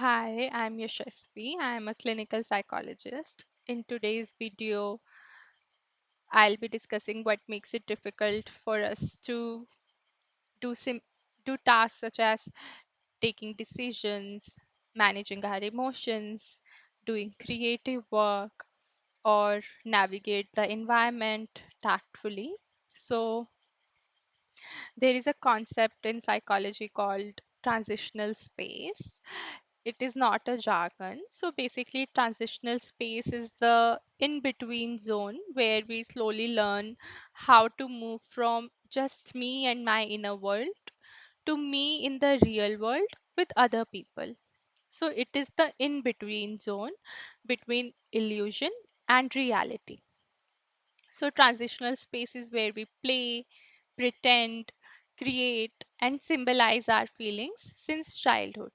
Hi, I'm Yashasvi. I'm a clinical psychologist. In today's video, I'll be discussing what makes it difficult for us to do sim- do tasks such as taking decisions, managing our emotions, doing creative work, or navigate the environment tactfully. So, there is a concept in psychology called transitional space. It is not a jargon. So basically, transitional space is the in between zone where we slowly learn how to move from just me and my inner world to me in the real world with other people. So it is the in between zone between illusion and reality. So, transitional space is where we play, pretend, create, and symbolize our feelings since childhood.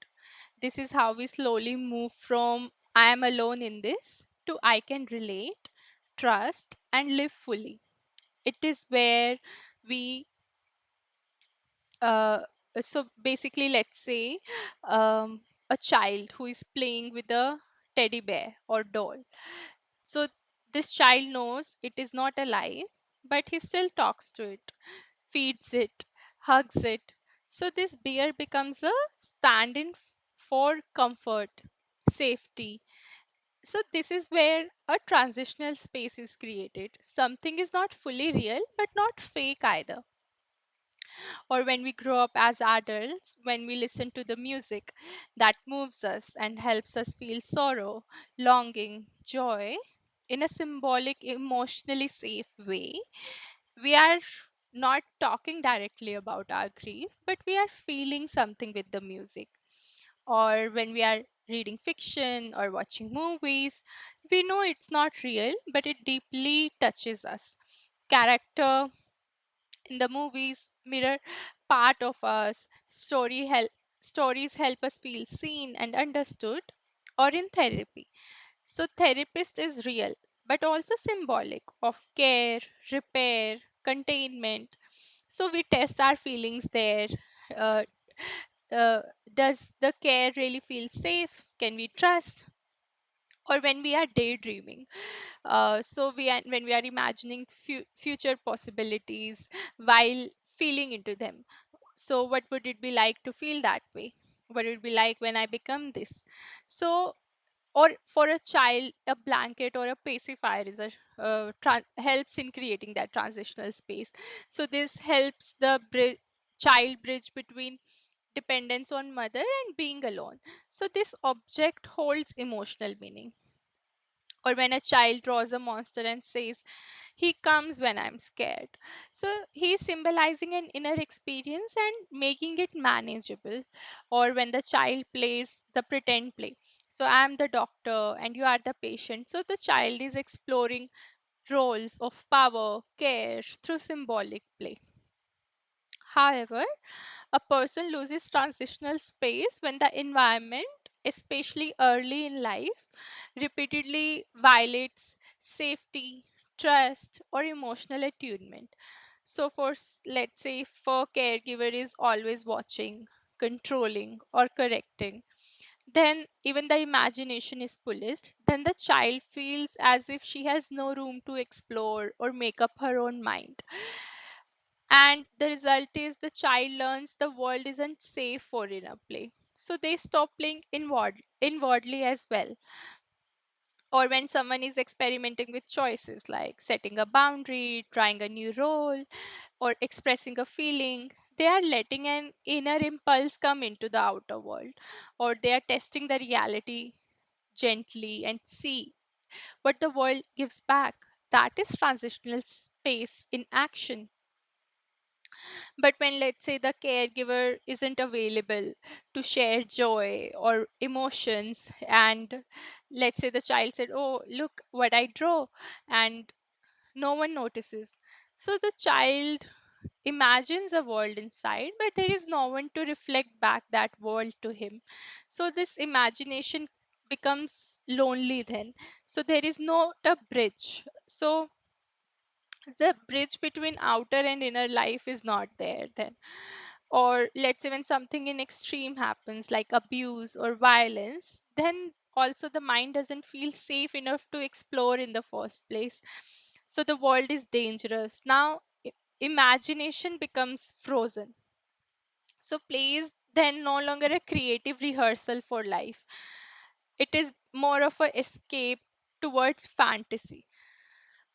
This is how we slowly move from I am alone in this to I can relate, trust, and live fully. It is where we, uh, so basically, let's say a child who is playing with a teddy bear or doll. So this child knows it is not alive, but he still talks to it, feeds it, hugs it. So this bear becomes a stand in for comfort, safety. So this is where a transitional space is created. Something is not fully real, but not fake either. Or when we grow up as adults, when we listen to the music that moves us and helps us feel sorrow, longing, joy in a symbolic, emotionally safe way, we are not talking directly about our grief, but we are feeling something with the music. Or when we are reading fiction or watching movies, we know it's not real, but it deeply touches us. Character in the movies mirror part of us. Stories help us feel seen and understood. Or in therapy, so therapist is real but also symbolic of care, repair, containment. So we test our feelings there. uh, uh, does the care really feel safe? Can we trust? Or when we are daydreaming, so we are when we are imagining future possibilities while feeling into them. So what would it be like to feel that way? What would it be like when I become this? So, or for a child, a blanket or a pacifier is a helps in creating that transitional space. So this helps the child bridge between dependence on mother and being alone. So this object holds emotional meaning. Or when a child draws a monster and says, he comes when I'm scared. So he's symbolizing an inner experience and making it manageable. Or when the child plays the pretend play. So I'm the doctor and you are the patient. So the child is exploring roles of power, care through symbolic play. However, a person loses transitional space when the environment, especially early in life, repeatedly violates safety, trust, or emotional attunement. So, let's say, if a caregiver is always watching, controlling, or correcting, then even the imagination is policed. Then the child feels as if she has no room to explore or make up her own mind. And the result is the child learns the world isn't safe for inner play. So they stop playing inwardly as well. Or when someone is experimenting with choices like setting a boundary, trying a new role, or expressing a feeling, they are letting an inner impulse come into the outer world. Or they are testing the reality gently and see what the world gives back. That is transitional space in action. But when, let's say, the caregiver isn't available to share joy or emotions, and let's say the child said, oh, look what I draw, and no one notices. So the child imagines a world inside, but there is no one to reflect back that world to him. So this imagination becomes lonely then. So there is not a bridge. So the bridge between outer and inner life is not there then. Or let's say when something in extreme happens, like abuse or violence, then also the mind doesn't feel safe enough to explore in the first place. So the world is dangerous. Now, imagination becomes frozen. So play is then no longer a creative rehearsal for life. It is more of a escape towards fantasy.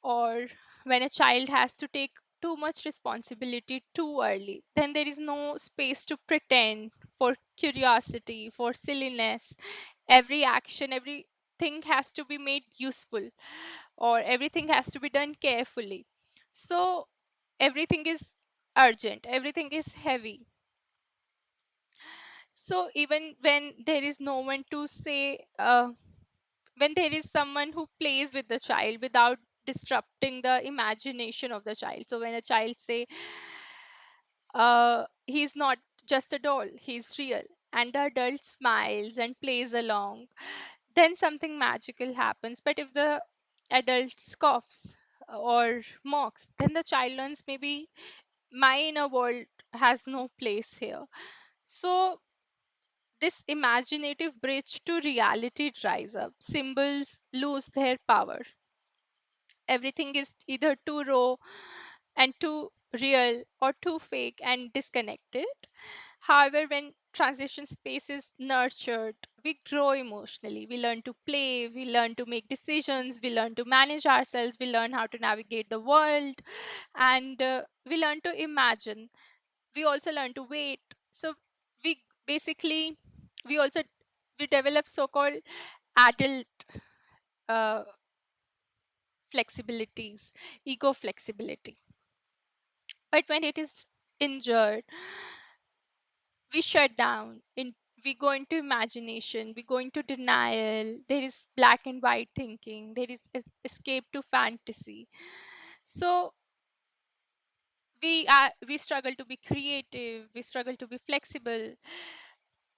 Or when a child has to take too much responsibility too early, then there is no space to pretend, for curiosity, for silliness. Every action, everything has to be made useful, or everything has to be done carefully. So everything is urgent, everything is heavy. So even when there is no one to say, when there is someone who plays with the child without disrupting the imagination of the child. So when a child say, he's not just a doll, he's real, and the adult smiles and plays along, then something magical happens. But if the adult scoffs or mocks, then the child learns, maybe my inner world has no place here. So this imaginative bridge to reality dries up. Symbols lose their power. Everything is either too raw and too real, or too fake and disconnected. However, when transition space is nurtured, we grow emotionally. We learn to play, we learn to make decisions, we learn to manage ourselves, we learn how to navigate the world, and we learn to imagine. We also learn to wait. So we basically, we also, we develop so-called adult uh, flexibilities, ego flexibility. But when it is injured, we shut down. We go into imagination, we go into denial. There is black and white thinking. There is escape to fantasy. So we struggle to be creative. We struggle to be flexible.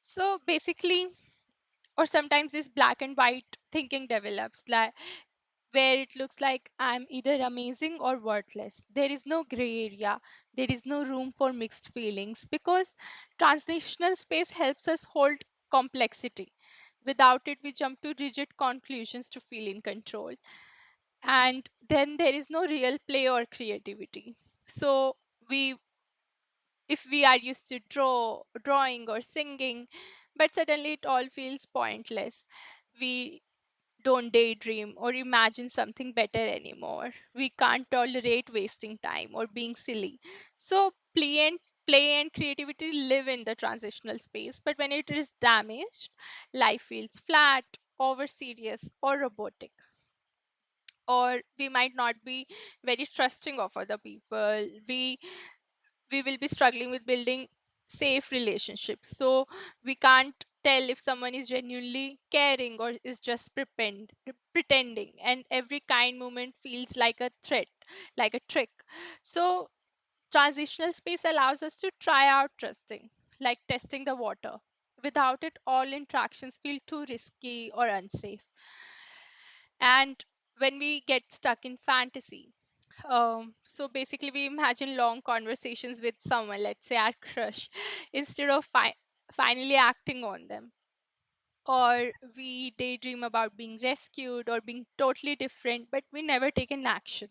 So basically, or sometimes this black and white thinking develops, like where it looks like I'm either amazing or worthless. There is no gray area. There is no room for mixed feelings, because transitional space helps us hold complexity. Without it, we jump to rigid conclusions to feel in control. And then there is no real play or creativity. So we if we are used to drawing or singing, but suddenly it all feels pointless. We don't daydream or imagine something better anymore. We can't tolerate wasting time or being silly. So play and creativity live in the transitional space, but when it is damaged, life feels flat, over serious, or robotic. Or we might not be very trusting of other people. We will be struggling with building safe relationships. So we can't tell if someone is genuinely caring or is just pretending. And every kind moment feels like a threat, like a trick. So transitional space allows us to try out trusting, like testing the water. Without it, all interactions feel too risky or unsafe. And when we get stuck in fantasy, so basically, we imagine long conversations with someone, let's say our crush, instead of finally acting on them. Or we daydream about being rescued or being totally different, but we never take an action.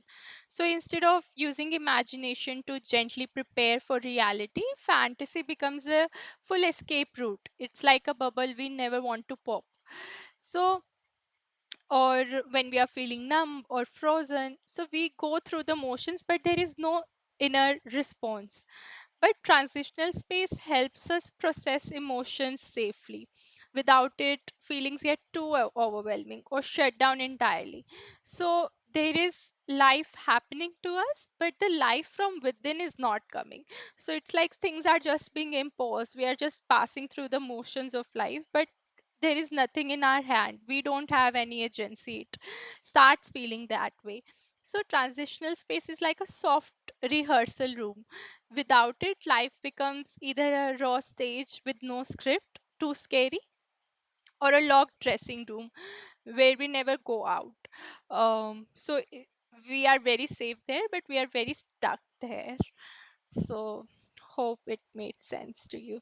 So instead of using imagination to gently prepare for reality, fantasy becomes a full escape route. It's like a bubble we never want to pop. So or when we are feeling numb or frozen, so we go through the motions, but there is no inner response. But transitional space helps us process emotions safely. Without it, feelings get too overwhelming or shut down entirely. So there is life happening to us, but the life from within is not coming. So it's like things are just being imposed. We are just passing through the motions of life, but there is nothing in our hand. We don't have any agency. It starts feeling that way. So transitional space is like a soft rehearsal room. Without it, life becomes either a raw stage with no script, too scary, or a locked dressing room where we never go out. We are very safe there, but we are very stuck there. So Hope it made sense to you.